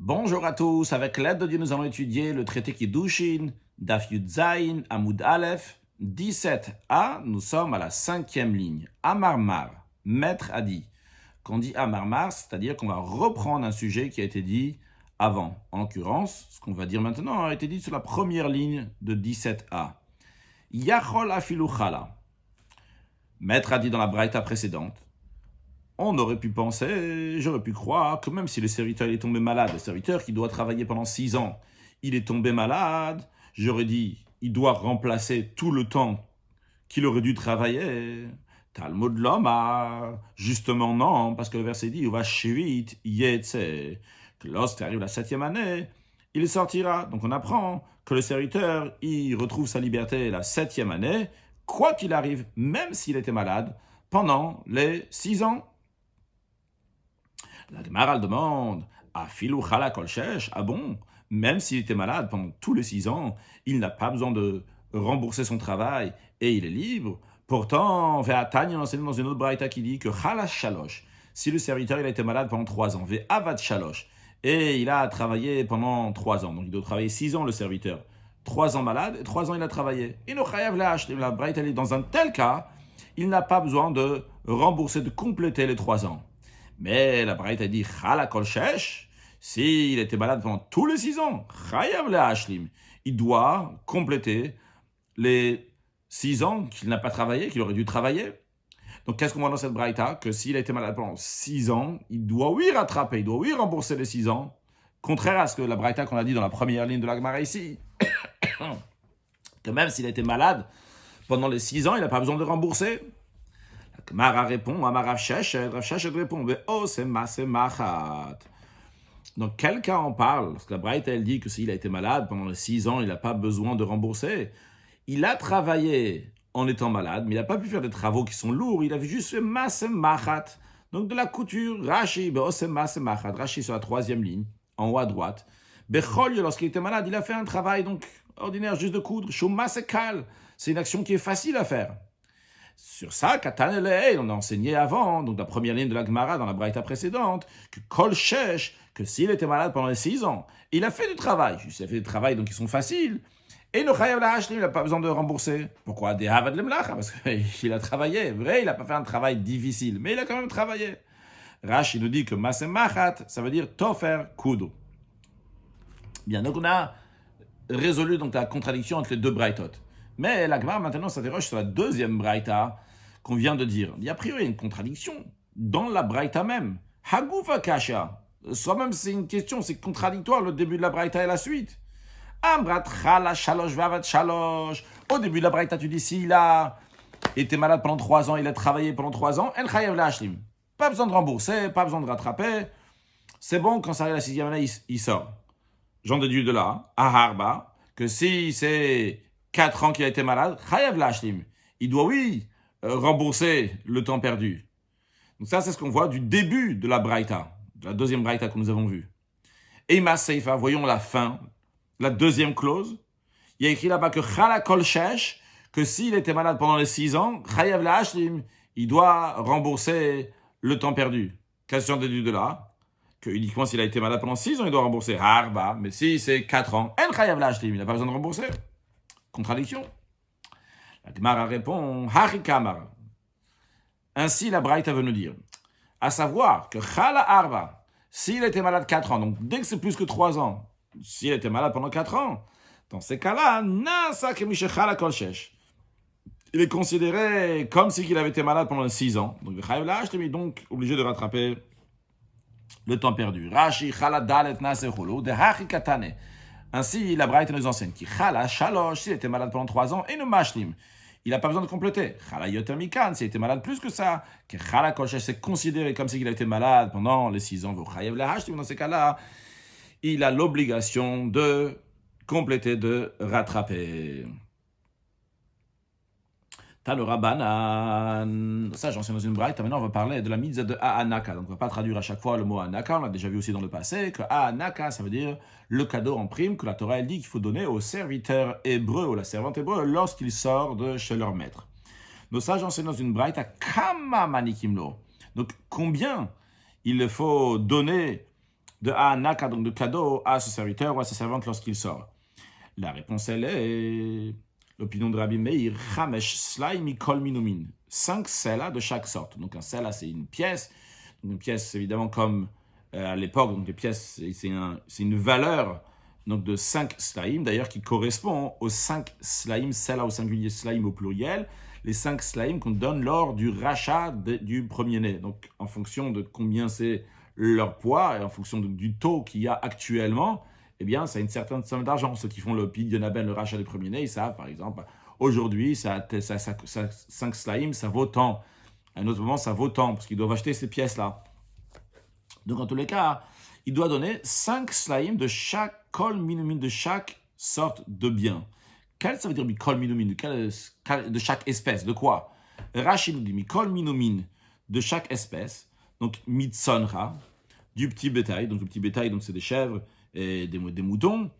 Bonjour à tous, avec l'aide de Dieu, nous allons étudier le traité Kiddushin, Daf Yud Zayin, Amud Aleph, 17a, nous sommes à la 5e ligne. Amar Mar, maître a dit. Quand on dit Amar Mar, c'est-à-dire qu'on va reprendre un sujet qui a été dit avant. En l'occurrence, ce qu'on va dire maintenant a été dit sur la première ligne de 17a. Yachol afilu chala. Maître a dit dans la braïta précédente, on aurait pu penser, j'aurais pu croire que même si le serviteur est tombé malade, le serviteur qui doit travailler pendant 6 ans, il est tombé malade, j'aurais dit, il doit remplacer tout le temps qu'il aurait dû travailler. Talmud Lomar, justement non, parce que le verset dit, va shivit yetse, que lorsqu'arrive la 7e année, il sortira. Donc on apprend que le serviteur, il retrouve sa liberté la 7e année, quoi qu'il arrive, même s'il était malade, pendant les 6 ans. La Gemara demande, Afilu chala kol shesh, ah bon, même s'il était malade pendant tous les 6 ans, il n'a pas besoin de rembourser son travail et il est libre. Pourtant, Ve'atanya enseigne dans une autre braïta qui dit que chala shalosh, si le serviteur il a été malade pendant 3 ans, Ve'avad shalosh, et il a travaillé pendant 3 ans, donc il doit travailler 6 ans le serviteur, 3 ans malade et 3 ans il a travaillé. Et la braïta dit, dans un tel cas, il n'a pas besoin de rembourser, de compléter les 3 ans. Mais la braïta a dit, chala kol shesh, s'il était malade pendant tous les 6 ans, chayav le'ashlim, il doit compléter les 6 ans qu'il n'a pas travaillé, qu'il aurait dû travailler. Donc qu'est-ce qu'on voit dans cette braïta? Que s'il a été malade pendant 6 ans, il doit oui rattraper, il doit oui rembourser les 6 ans, contraire à ce que la braïta qu'on a dit dans la première ligne de la Gemara ici, que même s'il a été malade pendant les 6 ans, il n'a pas besoin de rembourser. Mara répond, Rav Sheshet répond, oh c'est machat. Donc quel cas on parle? Parce que la braïta elle dit que s'il a été malade pendant les 6 ans, il n'a pas besoin de rembourser. Il a travaillé en étant malade, mais il n'a pas pu faire des travaux qui sont lourds. Il avait juste fait machat. Donc de la couture, Rashi, oh c'est machat. Rashi sur la 3e ligne, en haut à droite. Bechol, lorsqu'il était malade, il a fait un travail donc ordinaire juste de coudre. Shumasekal, c'est une action qui est facile à faire. Sur ça, Katanele, on a enseigné avant, donc la première ligne de la Gemara dans la braïta précédente, que Kol Shesh, que s'il était malade pendant les 6 ans, il a fait du travail. Il a fait des travaux donc qui sont faciles. Et le Chayav Lahashlim, il n'a pas besoin de rembourser. Pourquoi? Des Havad Lemlacha, parce qu'il a travaillé. Vrai, il n'a pas fait un travail difficile, mais il a quand même travaillé. Rashi nous dit que Masem Machat, ça veut dire Tofer Kudo. Bien, donc on a résolu donc la contradiction entre les deux braïtot. Mais la Gemara maintenant s'interroge sur la 2e braïta qu'on vient de dire. Il y a priori une contradiction dans la braïta même. Hagufa kasha. Soi-même c'est une question, c'est contradictoire le début de la braïta et la suite. Amrat chala shalosh vavat shalosh. Au début de la braïta tu dis s'il a été malade pendant 3 ans, il a travaillé pendant 3 ans, en chayav la'ashlim. Pas besoin de rembourser, pas besoin de rattraper. C'est bon, quand ça arrive à la 6e année, il sort. J'en déduis de là, à Harba, que si c'est 4 ans qu'il a été malade, chayav la'ashlim. Il doit, oui, rembourser le temps perdu. Donc ça, c'est ce qu'on voit du début de la braïta, de la 2e braïta que nous avons vue. Et ma seifa, voyons la fin, la 2e clause. Il y a écrit là-bas que chala kol shesh, que s'il était malade pendant les 6 ans, chayav la'ashlim, il doit rembourser le temps perdu. Question déduite de là, que uniquement s'il a été malade pendant 6 ans, il doit rembourser harba, mais si c'est 4 ans, en chayav la'ashlim, il n'a pas besoin de rembourser. Contradiction. La Gemara répond, Harikamar. Ainsi, la braïta veut nous dire, à savoir que Chala Arba, s'il était malade 4 ans, donc dès que c'est plus que 3 ans, s'il était malade pendant 4 ans, dans ces cas-là, Nasa Kemishe Chala Kol Shesh. Il est considéré comme s'il avait été malade pendant 6 ans. Donc, il est donc obligé de rattraper le temps perdu. Rashi Chala Dalet Nasecholo, de Harikatane. Ainsi, la braïta nous enseigne qu'il chala shalosh, s'il était malade pendant 3 ans, et nous mashlim. Il n'a pas besoin de compléter. Chala yotermikan, s'il était malade plus que ça, que chala kol shesh, c'est considéré comme s'il a été malade pendant les 6 ans. Dans ces cas-là, il a l'obligation de compléter, de rattraper. Tanorabanan. Ça, j'enseigne dans une braïta. Maintenant, on va parler de la mitzvah de Ha'anaka. Donc, on ne va pas traduire à chaque fois le mot Ha'anaka. On l'a déjà vu aussi dans le passé que Ha'anaka, ça veut dire le cadeau en prime que la Torah elle dit qu'il faut donner au serviteur hébreu ou la servante hébreu lorsqu'il sort de chez leur maître. Donc, ça, j'enseigne dans une braïta Kama Manikimlo. Donc, combien il faut donner de Ha'anaka, donc de cadeau, à ce serviteur ou à sa servante lorsqu'il sort? La réponse, elle est l'opinion de Rabbi Meir, Chamesh Slai Mikol Minumin. 5 selas de chaque sorte. Donc un sela, c'est une pièce. Une pièce, évidemment, comme à l'époque, donc les pièces, c'est une valeur donc de 5 slaim, d'ailleurs, qui correspond aux 5 slaim, sela au singulier, slaim au pluriel, les 5 slaim qu'on donne lors du rachat du premier-né. Donc en fonction de combien c'est leur poids et en fonction du taux qu'il y a actuellement, eh bien, ça a une certaine somme d'argent. Ceux qui font le Pidyon Ben, le rachat du premier-né, ils savent, par exemple, aujourd'hui, 5 slaim, ça vaut tant. À un autre moment, ça vaut tant, parce qu'ils doivent acheter ces pièces-là. Donc, en tous les cas, il doit donner 5 slaim de chaque kol minumin, de chaque sorte de bien. Quel ça veut dire kol minumin, de chaque espèce, de quoi? Rashi nous dit kol minumin, de chaque espèce, donc mitsonra, du petit bétail, donc le petit bétail, donc c'est des chèvres et des moutons.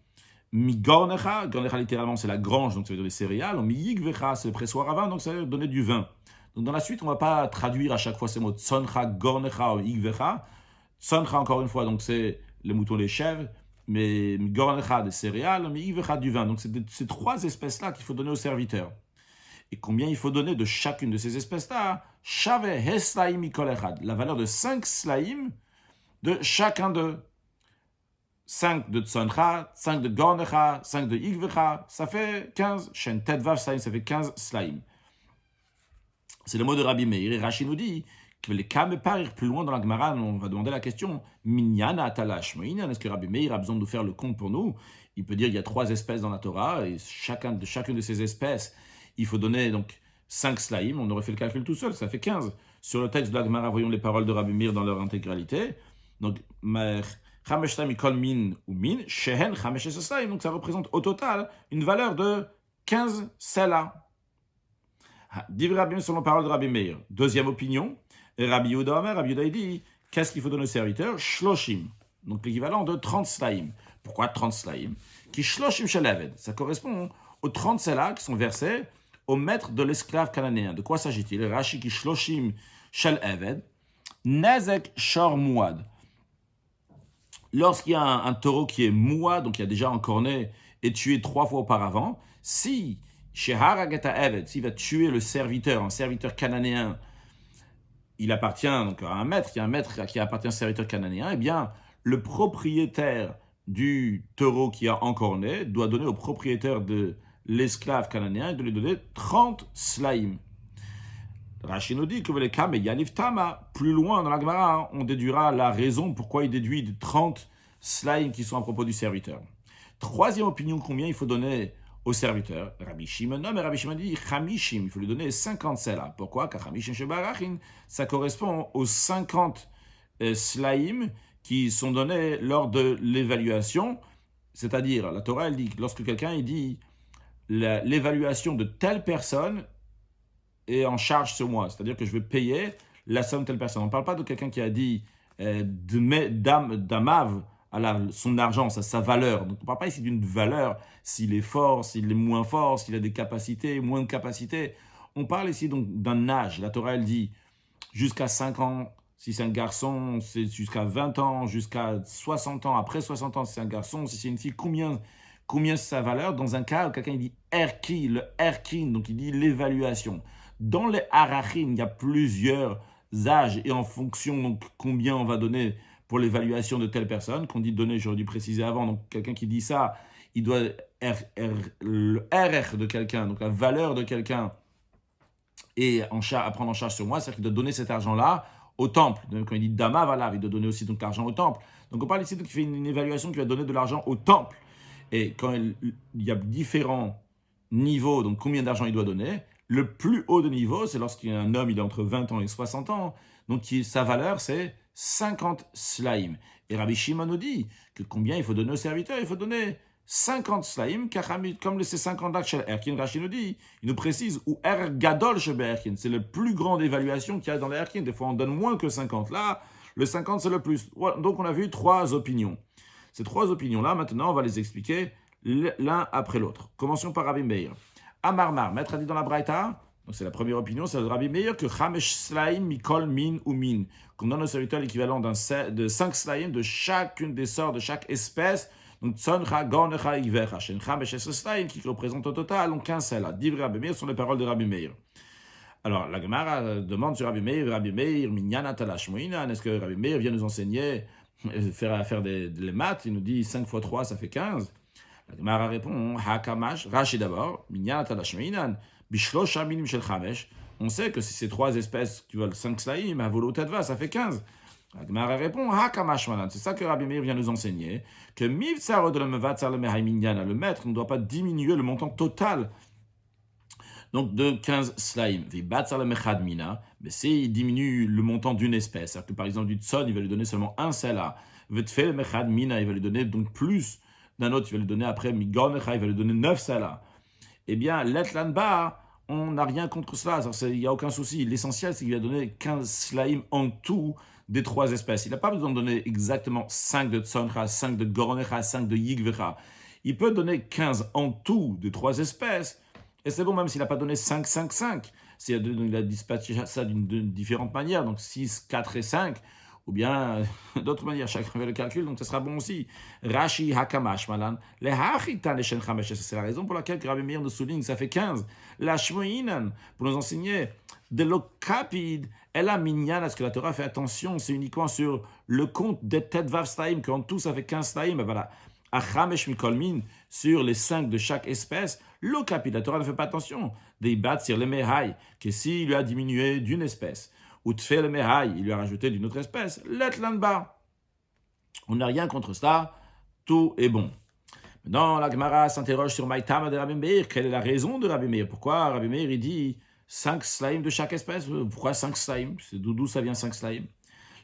Mi gornecha, gornecha littéralement c'est la grange, donc ça veut dire des céréales. Mi yigvecha, c'est le pressoir à vin, donc ça veut donner du vin. Donc dans la suite, on ne va pas traduire à chaque fois ces mots tsoncha, gornecha ou yigvecha. Tsoncha, encore une fois, donc c'est les moutons, les chèvres, mais mi gornecha des céréales, mi yigvecha du vin. Donc c'est ces 3 espèces-là qu'il faut donner aux serviteurs. Et combien il faut donner de chacune de ces espèces-là? Shave heslaim mikol echad, la valeur de 5 slaim de chacun d'eux. 5 de Tsoncha, 5 de Gornecha, 5 de Igvecha, ça fait 15. Shen Tedvav Slaim, ça fait 15 Slaim. C'est le mot de Rabbi Meir. Et Rashi nous dit que les cas me parlent plus loin dans la Gemara, on va demander la question Minyana Atalash Moïnan, est-ce que Rabbi Meir a besoin de nous faire le compte pour nous? Il peut dire qu'il y a 3 espèces dans la Torah, et chacune de ces espèces, il faut donner donc 5 Slaim. On aurait fait le calcul tout seul, ça fait 15. Sur le texte de la Gemara, voyons les paroles de Rabbi Meir dans leur intégralité. Donc, Chamesh Mikol Min ou Min, Shehen Chamesh Slaim, donc ça représente au total une valeur de 15 sela. Divrei Rabbi selon parole de Rabbi Meir. Deuxième opinion, Rabbi Yehuda Omer, Rabbi Yehuda dit, qu'est-ce qu'il faut donner au serviteur? Shloshim, donc l'équivalent de 30 slaim. Pourquoi 30 slaim? Qui Shloshim Shel Eved, ça correspond aux 30 sela qui sont versés au maître de l'esclave cananéen. De quoi s'agit-il? Rashi qui Shloshim Shel Eved, Nezek Shor Muad. Lorsqu'il y a un taureau qui est moua, donc il a déjà encorné et tué 3 fois auparavant, si s'il va tuer le serviteur, un serviteur cananéen, il appartient donc à un maître, il y a un maître qui appartient à un serviteur cananéen, eh bien, le propriétaire du taureau qui a encorné doit donner au propriétaire de l'esclave cananéen de lui donner 30 slaim. Rashi nous dit que les cas, mais Yaniv Tama, plus loin dans la Gemara, on déduira la raison pourquoi il déduit de 30 slaim qui sont à propos du serviteur. Troisième opinion, combien il faut donner au serviteur? Rabbi Shimon, non, mais Rabbi Shimon dit Chamishim, il faut lui donner 50 sela. Pourquoi? Car Chamishim Shebarachin, ça correspond aux 50 slaim qui sont donnés lors de l'évaluation. C'est-à-dire, la Torah, elle dit que lorsque quelqu'un il dit l'évaluation de telle personne est en charge sur moi, c'est-à-dire que je vais payer la somme de telle personne. On ne parle pas de quelqu'un qui a dit d'amav à son argent, sa valeur. Donc on ne parle pas ici d'une valeur, s'il est fort, s'il est moins fort, s'il a des capacités, moins de capacités. On parle ici donc d'un âge. La Torah, elle dit jusqu'à 5 ans, si c'est un garçon, c'est jusqu'à 20 ans, jusqu'à 60 ans, après 60 ans, si c'est un garçon, si c'est une fille, combien c'est sa valeur? Dans un cas où quelqu'un il dit erki, le erkin, donc il dit l'évaluation. Dans les arachim, il y a plusieurs âges et en fonction donc combien on va donner pour l'évaluation de telle personne, qu'on dit donner, j'aurais dû préciser avant, donc quelqu'un qui dit ça, il doit le RR de quelqu'un, donc la valeur de quelqu'un et à prendre en charge sur moi, c'est-à-dire qu'il doit donner cet argent-là au temple. Donc quand il dit Dama, voilà, il doit donner aussi donc l'argent au temple. Donc on parle ici qu'il fait une évaluation qui va donner de l'argent au temple. Et quand il y a différents niveaux, donc combien d'argent il doit donner, le plus haut de niveau, c'est lorsqu'un homme il est entre 20 ans et 60 ans, donc sa valeur c'est 50 slaim. Et Rabbi Shimon nous dit que combien il faut donner au serviteur? Il faut donner 50 slaim, car comme ces 50 là chez Erkin, Rashi nous dit, il nous précise, ou Er Gadol chez Erkin, c'est le plus grande évaluation qu'il y a dans les Erkin. Des fois on donne moins que 50. Là, le 50 c'est le plus. Donc on a vu 3 opinions. Ces 3 opinions-là, maintenant, on va les expliquer l'un après l'autre. Commençons par Rabbi Meir. Amarmar, maître a dit dans la Braïta, Donc c'est la première opinion, c'est le Rabbi Meir que Chamesh Slaim Mikol Min ou Min, qu'on donne au serviteur l'équivalent de 5 Slaim de chacune des sortes, de chaque espèce. Donc Tzoncha, Gornecha, Ivecha, Shen Chamesh Slaim qui représente au total, donc 15 celles-là. Divrei Rabbi Meir sont les paroles de Rabbi Meir. Alors la Gemara demande sur Rabbi Meir, Minyan Atalash Moinan, est-ce que Rabbi Meir vient nous enseigner faire des maths? Il nous dit 5 fois 3, ça fait 15. La Gemara répond, Hakamash, Rashi d'abord, Minyan Atalash Moinan, Bishlosha Minim Shel Chamesh. On sait que si c'est 3 espèces qui valent 5 slaim, à volo tadva, ça fait 15. La Gemara répond, Hakamash Manan, c'est ça que Rabbi Meir vient nous enseigner, que Mivtsar de la Mevatzar le Mehai Minyan, le maître ne doit pas diminuer le montant total. Donc de 15 slaim, mais s'il diminue le montant d'une espèce, c'est-à-dire que par exemple du tson, il va lui donner seulement un sela, il va lui donner donc plus d'un autre, il va lui donner après migonecha, il va lui donner 9 sela. Eh bien, l'etlanba, on n'a rien contre cela, il n'y a aucun souci. L'essentiel, c'est qu'il va donner 15 slaim en tout des 3 espèces. Il n'a pas besoin de donner exactement 5 de tsoncha, 5 de gonecha, 5 de yigvecha. Il peut donner 15 en tout des 3 espèces. Et c'est bon, même s'il n'a pas donné 5, 5, 5. Il a dispatché ça d'une différente manière, donc 6, 4 et 5, ou bien d'autres manières, chacun fait le calcul, donc ça sera bon aussi. Rashi Hakamash Malan, les Hachitan les Shen Chamesh, c'est la raison pour laquelle Rabbi Meir nous souligne, ça fait 15. La Shmoinan, pour nous enseigner, de l'Okapid, et la Minyan, à ce que la Torah fait attention, c'est uniquement sur le compte des Tet Vav Slaim, qu'en tout ça fait 15 Slaim, et voilà. Achamesh Mikolmin, sur les 5 de chaque espèce, l'Okapid, la Torah ne fait pas attention. Des bat sur les Mehai, que s'il lui a diminué d'une espèce, ou Tfel le Mehai, il lui a rajouté d'une autre espèce, l'Etlanba. On n'a rien contre ça, tout est bon. Maintenant, la Gemara s'interroge sur Maïtama de Rabbi Meir. Quelle est la raison de Rabbi Meir? Pourquoi Rabbi Meir il dit 5 slaim de chaque espèce? Pourquoi 5 slaim? D'où ça vient 5 slaim?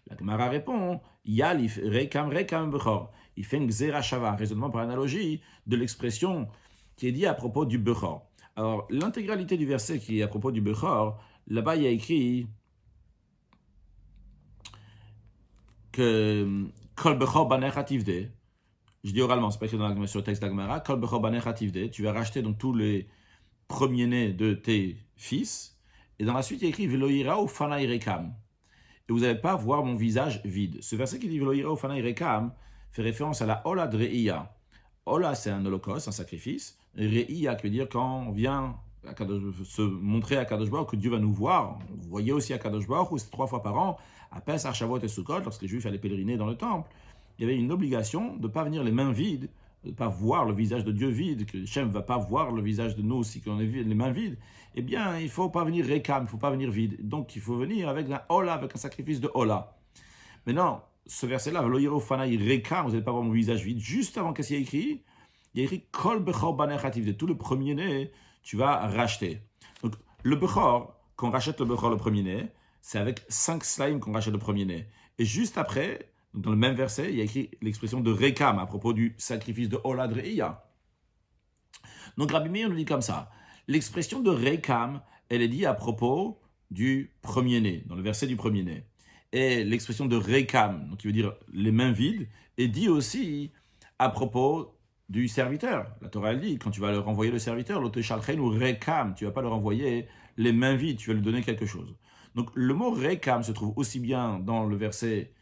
La Gemara répond Yalif rekam bechor. Il fait une xera shava, raisonnement par analogie de l'expression qui est dit à propos du bechor. Alors, l'intégralité du verset qui est à propos du bechor, là-bas il y a écrit que Kol bechor banecha tivde. Je dis oralement, c'est pas écrit sur le texte d'Agmara. Kol bechor banecha tivde. Tu vas racheter donc tous les premiers-nés de tes fils. Et dans la suite, il y a écrit Veloira ou fanai rekam. Et vous n'allez pas voir mon visage vide. Ce verset qui dit Veloira ou fanai rekam fait référence à la Ola de Reiya. Ola, c'est un holocauste, un sacrifice. Reiya, qui veut dire quand on vient se montrer à Kadosh Baruch que Dieu va nous voir. Vous voyez aussi à Kadosh Baruch où c'est 3 fois par an, à Pesach, Shavuot et Sukkot, lorsque les Juifs allaient pèleriner dans le temple. Il y avait une obligation de ne pas venir les mains vides, de ne pas voir le visage de Dieu vide, que Shem ne va pas voir le visage de nous aussi quand on est les mains vides. Eh bien, il ne faut pas venir rekam, il ne faut pas venir vide. Donc, il faut venir avec un Ola, avec un sacrifice de Ola. Maintenant, ce verset-là, Veloyero Fanaï Rekam, vous n'allez pas voir mon visage vide. Juste avant, qu'est-ce qu'il y a écrit? Il y a écrit Kol Bechor Banechativ, de tout le premier-né, tu vas racheter. Donc, le Bechor, quand on rachète le Bechor, le premier-né, c'est avec 5 slaim qu'on rachète le premier-né. Et juste après, dans le même verset, il y a écrit l'expression de Rekam à propos du sacrifice de Ola de Reiya. Donc, Rabbi Meir nous dit comme ça. L'expression de Rekam, elle est dit à propos du premier-né, dans le verset du premier-né. Et l'expression de Rekam, donc qui veut dire les mains vides, est dit aussi à propos du serviteur. La Torah elle dit, quand tu vas leur envoyer le serviteur, l'oteshalchen ou Rekam, tu ne vas pas leur envoyer les mains vides, tu vas lui donner quelque chose. Donc le mot Rekam se trouve aussi bien dans le verset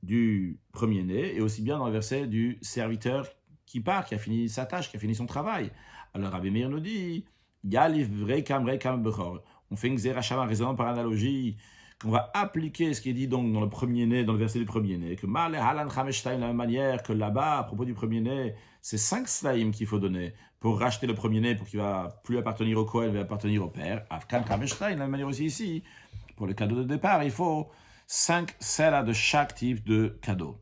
du premier-né et aussi bien dans le verset du serviteur qui part, qui a fini sa tâche, qui a fini son travail. Alors Rabbi Meir nous dit, Yalif Rekam Bechor. On fait une xera shava, un raisonnement par analogie, qu'on va appliquer ce qui est dit donc dans le premier-né, dans le verset du premier-né, que Male Halan Chameshtaim, de la même manière que là-bas, à propos du premier-né, c'est 5 slaim qu'il faut donner pour racheter le premier-né, pour qu'il ne va plus appartenir au Kohen, il va appartenir au père. Afkan Chameshtaim, de la même manière aussi ici, pour le cadeau de départ, il faut 5 sela de chaque type de cadeau.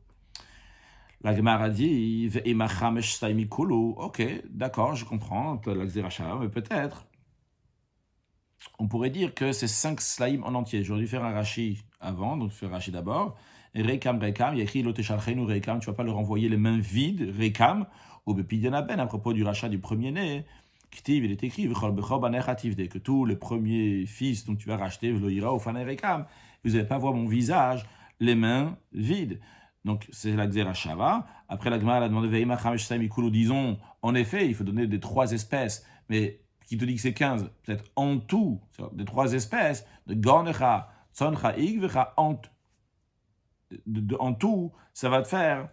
La Gemara dit, Ve'ima Chameshtaim ikulu, ok, d'accord, je comprends, la xera shava, mais peut-être, on pourrait dire que c'est 5 slaim en entier. J'aurais dû faire un rashi avant, donc faire un rashi d'abord. Et Rekam, il y a écrit l'oteshalchen ou Rekam, tu ne vas pas leur envoyer les mains vides, Rekam, ou Bepidianaben, à propos du rachat du premier-né. Ktiv, il est écrit, que tous les premiers fils dont tu vas racheter, Vloira ou Fanei Rekam, vous n'allez pas voir mon visage, les mains vides. Donc c'est la Xera Shava. Après la Gemara a demandé, Ve'ima Chamesh Saim Ikulu, disons, en effet, il faut donner des 3 espèces, mais qui te dit que c'est 15, peut-être en tout, des 3 espèces, de Gornecha, Tzoncha, Igvecha, en tout, ça va te faire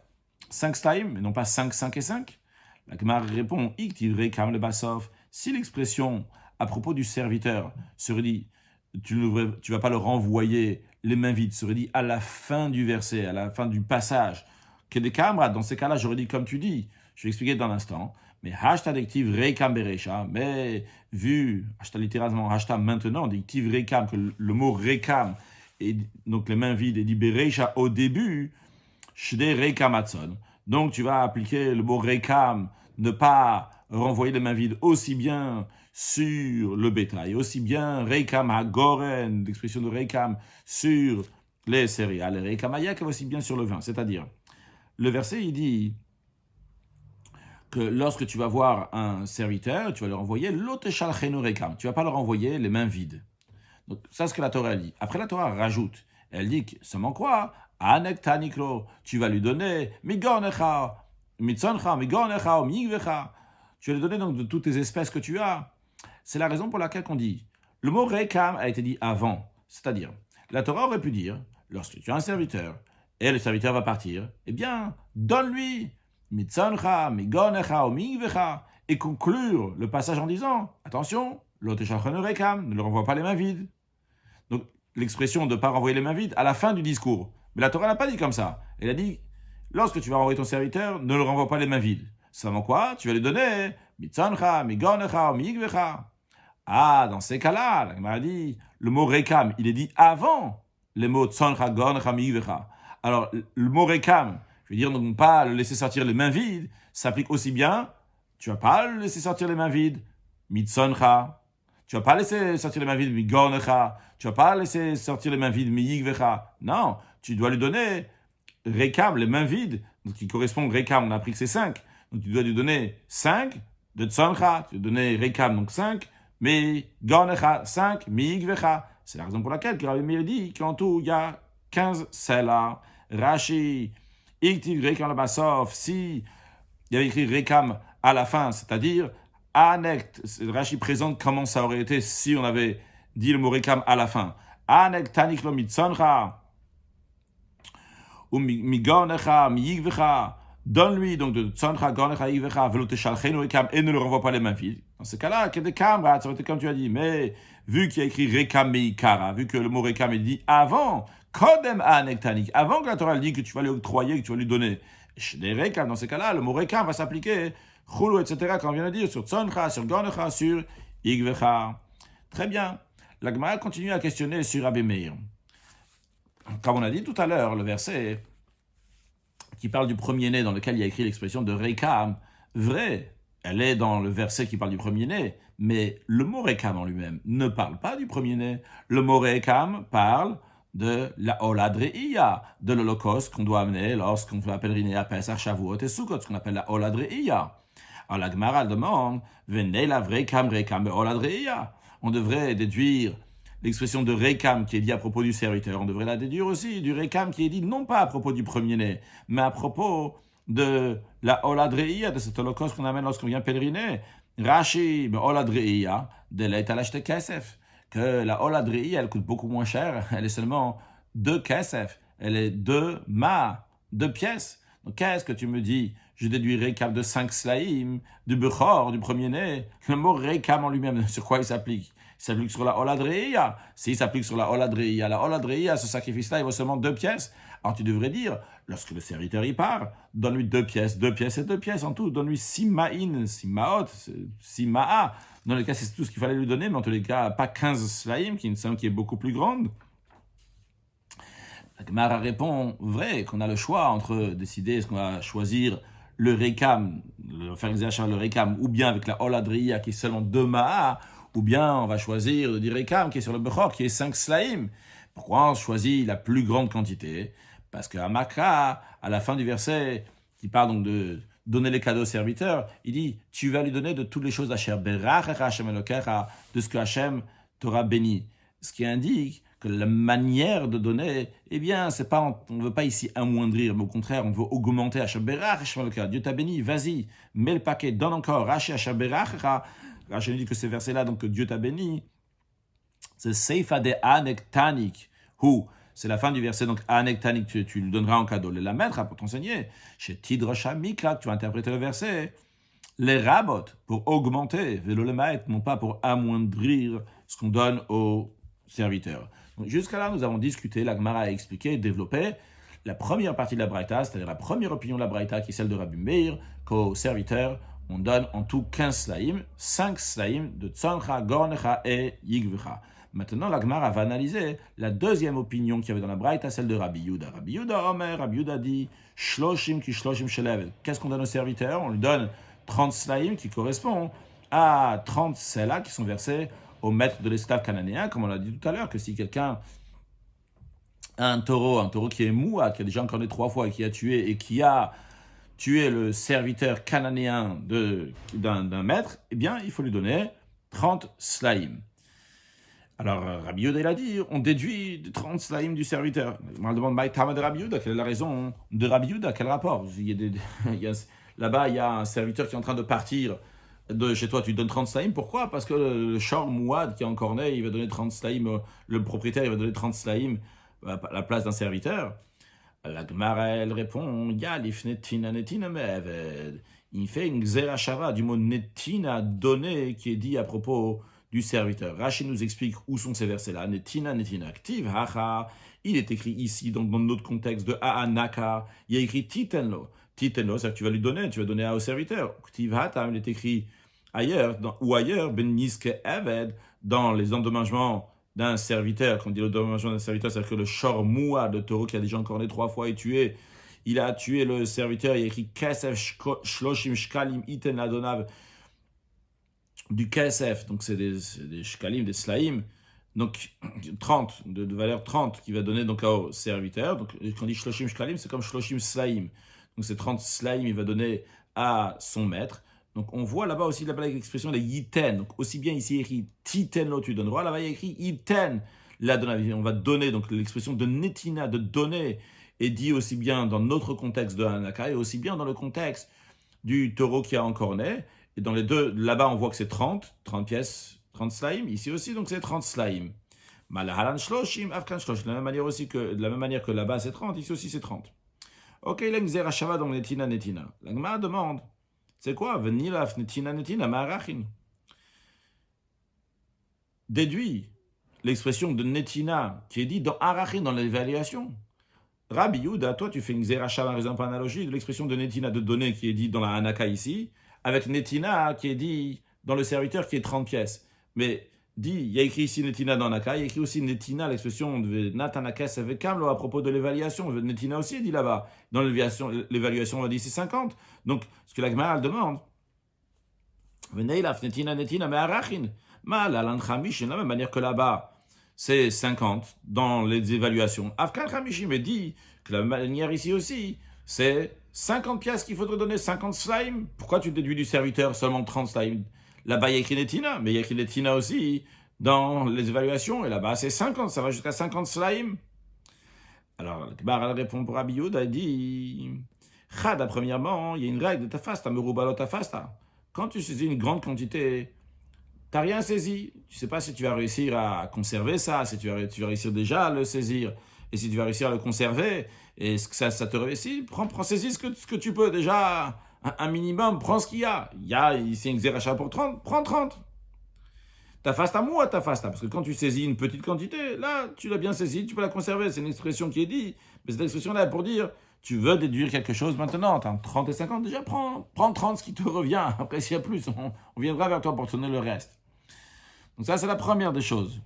5 slaim, mais non pas 5, 5 et 5. La Gemara répond, Iktiv Rekam le Basov. Si l'expression à propos du serviteur serait dit, tu ne vas pas le renvoyer les mains vides, serait dit à la fin du verset, à la fin du passage, que des camarades, dans ces cas-là, j'aurais dit comme tu dis, je vais expliquer dans l'instant, mais hashtag active Rekam Berecha, mais vu, hashtag littéralement, hashtag maintenant, active Rekam, que le mot Rekam, et donc les mains vides, et dit Berecha au début, Shde Rekamatson. Donc tu vas appliquer le mot Rekam, ne pas renvoyer les mains vides aussi bien sur le bétail, aussi bien Rekam Hagoren, l'expression de Rekam, sur les céréales, et Rekam Ayak aussi bien sur le vin. C'est-à-dire, le verset, il dit que lorsque tu vas voir un serviteur, tu vas leur envoyer l'oteshalchenu Rekam. Tu ne vas pas leur envoyer les mains vides. Donc, ça, c'est ce que la Torah dit. Après, la Torah rajoute. Elle dit que seulement quoi? Anek taniklo. Tu vas lui donner migornecha, mitzoncha, migornecha, migvecha. Tu vas lui donner donc de toutes les espèces que tu as. C'est la raison pour laquelle on dit. Le mot rekam a été dit avant. C'est-à-dire, la Torah aurait pu dire, lorsque tu as un serviteur, et le serviteur va partir, eh bien, donne-lui mitzoncha, migornecha, migvecha, et conclure le passage en disant, attention, l'oteshachon rekam, ne le renvoie pas les mains vides. Donc, l'expression de ne pas renvoyer les mains vides à la fin du discours. Mais la Torah n'a pas dit comme ça. Elle a dit, lorsque tu vas renvoyer ton serviteur, ne le renvoie pas les mains vides. Seulement quoi? Tu vas lui donner mitzancha, migornecha, migvecha. Ah, dans ces cas-là, la Gemara dit, le mot rekam, il est dit avant les mots tzancha, gornecha, migvecha. Alors, le mot rekam, je veux dire, ne pas le laisser sortir les mains vides, s'applique aussi bien, tu ne vas pas le laisser sortir les mains vides, mitzancha. Tu ne vas pas laisser sortir les mains vides, migornecha. Tu ne vas pas laisser sortir les mains vides, miyigvecha. Non, tu dois lui donner rekam, les mains vides, donc qui correspondent rekam, on a appris que c'est 5. Donc tu dois lui donner 5 de tzoncha, tu dois donner rekam, donc 5, mais gornecha, 5, miyigvecha. C'est la raison pour laquelle Rabbi Meir dit qu'en tout, il y a 15 celles-là. Rashi, iktiv rekam le basov, si il y avait écrit rekam à la fin, c'est-à-dire Anek, Rashi présente comment ça aurait été si on avait dit le mot rekam à la fin. Anek tanik lo mitzoncha, ou migornecha, miyigvecha, donne-lui donc de tzoncha, gornecha, yigvecha, veloteshalchenu rekam, et ne le renvoie pas les mains vides. Dans ce cas-là, qu'il y a des camarades, ça aurait été comme tu as dit, mais vu qu'il y a écrit rekam meikara, vu que le mot rekam est dit avant, kodem anek tanik, avant que la Torah dit que tu vas lui octroyer, que tu vas lui donner, des rekam, dans ce cas-là, le mot rekam va s'appliquer Chulu, etc., comme on vient de dire, sur Tzoncha, sur Gornecha, sur Igvecha. Très bien. La Gemara continue à questionner sur Rabbi Meir. Comme on a dit tout à l'heure, le verset qui parle du premier-né, dans lequel il y a écrit l'expression de Rekam, vrai, elle est dans le verset qui parle du premier-né, mais le mot Rekam en lui-même ne parle pas du premier-né. Le mot Rekam parle de la Oladreia, de l'Holocauste qu'on doit amener lorsqu'on va pèleriner à Pesach, Shavuot et Sukkot, ce qu'on appelle la Oladreia. Alors la Gemara demande, venez la Rekam, Rekam, Oladreia. On devrait déduire l'expression de Rekam qui est dit à propos du serviteur. On devrait la déduire aussi du Rekam qui est dit non pas à propos du premier-né, mais à propos de la Oladreia, de cet holocauste qu'on amène lorsqu'on vient pèleriner. Rashi, Oladreia, de l'Etalashte Kesef, que la Oladreia, elle coûte beaucoup moins cher, elle est seulement 2 Kesef, elle est 2 pièces. Donc qu'est-ce que tu me dis? Je déduis Rekam de 5 slaïm, du Bechor, du premier-né. Le mot Rekam en lui-même, sur quoi il s'applique? Il s'applique sur la Oladreia. S'il s'applique sur la Oladreia, ce sacrifice-là, il vaut seulement 2 pièces. Alors tu devrais dire, lorsque le serviteur y part, donne-lui 2 pièces, 2 pièces et 2 pièces en tout. Donne-lui 6 ma'in, 6 ma'ot, 6 ma'a. Dans les cas, c'est tout ce qu'il fallait lui donner, mais en tous les cas, pas 15 slaïm, qui est une somme qui est beaucoup plus grande. La Gemara répond, vrai, qu'on a le choix entre décider est-ce qu'on va choisir le Rekam, le pharisien le Rekam, ou bien avec la Oladriya qui est seulement 2 ma'a, ou bien on va choisir le Rekam qui est sur le Bechor, qui est 5 slaïm. Pourquoi on choisit la plus grande quantité? Parce qu'à Makra, à la fin du verset, qui parle donc de donner les cadeaux au serviteur, il dit, tu vas lui donner de toutes les choses d'Hashem, de ce que Hachem t'aura béni. Ce qui indique que la manière de donner, eh bien, c'est pas, on ne veut pas ici amoindrir, mais au contraire, on veut augmenter. Dieu t'a béni, vas-y, mets le paquet, donne encore. Rachel nous dit que ces versets-là, donc que Dieu t'a béni, c'est Seifa de Anektanik, ou c'est la fin du verset, donc Anektanik, tu le donneras en cadeau. La mettre pour t'enseigner. Chez Tidrasha Mikra, tu vas interpréter le verset. Les rabot, pour augmenter, vélo le maître, non pas pour amoindrir ce qu'on donne aux serviteurs. Donc, jusqu'à là, nous avons discuté, la Gemara a expliqué, développé la première partie de la Braïta, c'est-à-dire la première opinion de la Braïta, qui est celle de Rabbi Meir, qu'aux serviteurs, on donne en tout 15 slaim, 5 slaim de Tzoncha, Gornecha et Yigvecha. Maintenant, la Gemara va analyser la deuxième opinion qu'il y avait dans la Braïta, celle de Rabbi Yehuda. Rabbi Yehuda Omer, Rabbi Yehuda dit Shloshim ki shloshim shelevel. Qu'est-ce qu'on donne aux serviteurs? On lui donne 30 slaim qui correspond à 30 selas qui sont versés au maître de l'esclave cananéen, comme on l'a dit tout à l'heure, que si quelqu'un a un taureau qui est mouad, qui a déjà encorné 3 fois et qui a tué le serviteur cananéen d'un maître, eh bien, il faut lui donner 30 slaim. Alors, Rabbi Yehuda, il a dit, on déduit de 30 slaim du serviteur. On me demande, Maïtama de Rabbi Yehuda, quelle est la raison de Rabbi Yehuda? Quel rapport? Là-bas, il y a un serviteur qui est en train de partir de chez toi, tu lui donnes 30 slaim. Pourquoi? Parce que le shor mouad qui est encore né, il va donner 30 slaim, le propriétaire, il va donner 30 slaim à la place d'un serviteur. La Gemara, elle répond, Yalif netina netina meved. Il fait une xerashava du mot netina, donné, qui est dit à propos du serviteur. Rachid nous explique où sont ces versets-là. Netina, netina, active, haha. Il est écrit ici, donc dans notre contexte de Aanaka, il y a écrit titenlo. Titenlo, c'est-à-dire que tu vas donner au serviteur. Active, hatam, il est écrit ailleurs, ben niske eved, dans les endommagements d'un serviteur. Quand on dit l'endommagement d'un serviteur, c'est-à-dire que le shor moua de taureau qui a déjà encorné 3 fois et tué, il a tué le serviteur, il y a écrit kesef shloshim shkalim iten ladonav, du KSF, donc c'est des shkalim, des slaim, donc 30, de valeur 30, qui va donner donc au serviteur. Donc quand on dit shloshim shkalim, c'est comme shloshim slaim. Donc c'est 30 slaim, il va donner à son maître. Donc on voit là-bas aussi l'expression de yiten. Donc aussi bien ici écrit titen lo, tu donneras, là-bas il y a écrit yiten, là on va donner. Donc l'expression de netina, de donner, est dit aussi bien dans notre contexte de Hanaka et aussi bien dans le contexte du taureau qui a encore né. Et dans les deux, là-bas, on voit que c'est 30 pièces, 30 slaim. Ici aussi, donc c'est 30 slaim. Malahalan shloshim, afkan shloshim. De la même manière que là-bas, c'est 30, ici aussi, c'est 30. Ok, il y a une zerachava dans netina. La Gemara demande, c'est quoi? Venilaf netina ma'arachin. Déduit l'expression de netina qui est dit dans arachin, dans l'évaluation. Rabbi Yehuda, toi, tu fais une zerachava, par exemple, analogie de l'expression de netina, de donner, qui est dit dans la Hanaka ici, avec netina qui est dit dans le serviteur qui est 30 pièces. Mais il y a écrit ici netina dans Naka, il y a écrit aussi netina, l'expression de natanakes avec kamlo à propos de l'évaluation. Netina aussi est dit là-bas. Dans l'évaluation, on va dire c'est 50. Donc, ce que la Gemara demande, veneilaf netina mais arachin. Mal alan chamishin, de la même manière que là-bas, c'est 50 dans les évaluations. Afkan chamishin me dit que la manière ici aussi, c'est 50 pièces qu'il faudrait donner, 50 slaim. Pourquoi tu déduis du serviteur seulement 30 slaim? Là-bas, il y a écrit netina, mais il y a écrit netina aussi dans les évaluations. Et là-bas, c'est 50, ça va jusqu'à 50 slaim. Alors, elle répond pour Rabbi Yehuda, elle dit Chada, premièrement, il y a une règle de tafasta, merubalo tafasta. Quand tu saisis une grande quantité, tu n'as rien saisi. Tu ne sais pas si tu vas réussir à conserver ça, si tu vas réussir déjà à le saisir. Et si tu vas réussir à le conserver, et ça te réussit, saisis ce que tu peux. Déjà, un minimum, prends ce qu'il y a. Il y a ici un xéracha pour 30, prends 30. Ta fasta moi, ta fasta. Parce que quand tu saisis une petite quantité, là, tu l'as bien saisie, tu peux la conserver. C'est une expression qui est dite. Mais cette expression-là est pour dire, tu veux déduire quelque chose maintenant. Tu as 30 et 50, déjà prends 30 ce qui te revient. Après, s'il y a plus, on viendra vers toi pour te donner le reste. Donc ça, c'est la première des choses.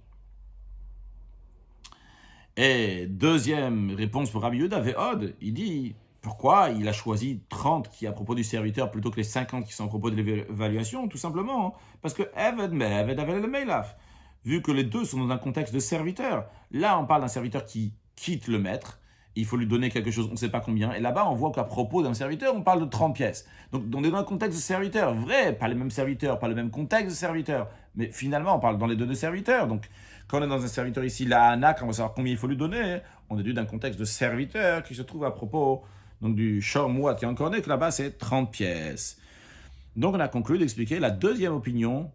Et deuxième réponse pour Rabbi Yehuda, Ve'od, il dit, pourquoi il a choisi 30 qui est à propos du serviteur plutôt que les 50 qui sont à propos de l'évaluation? Tout simplement, parce que Eved avait le Meilaf. Vu que les deux sont dans un contexte de serviteur. Là, on parle d'un serviteur qui quitte le maître, il faut lui donner quelque chose, on ne sait pas combien. Et là-bas, on voit qu'à propos d'un serviteur, on parle de 30 pièces. Donc, on est dans un contexte de serviteur. Vrai, pas les mêmes serviteurs, pas le même contexte de serviteur. Mais finalement, on parle dans les deux de serviteurs. Donc, quand on est dans un serviteur ici, la Hanak, on va savoir combien il faut lui donner. On déduit d'un contexte de serviteur qui se trouve à propos donc du shor mouat qui est encore né, que là-bas, c'est 30 pièces. Donc, on a conclu d'expliquer la deuxième opinion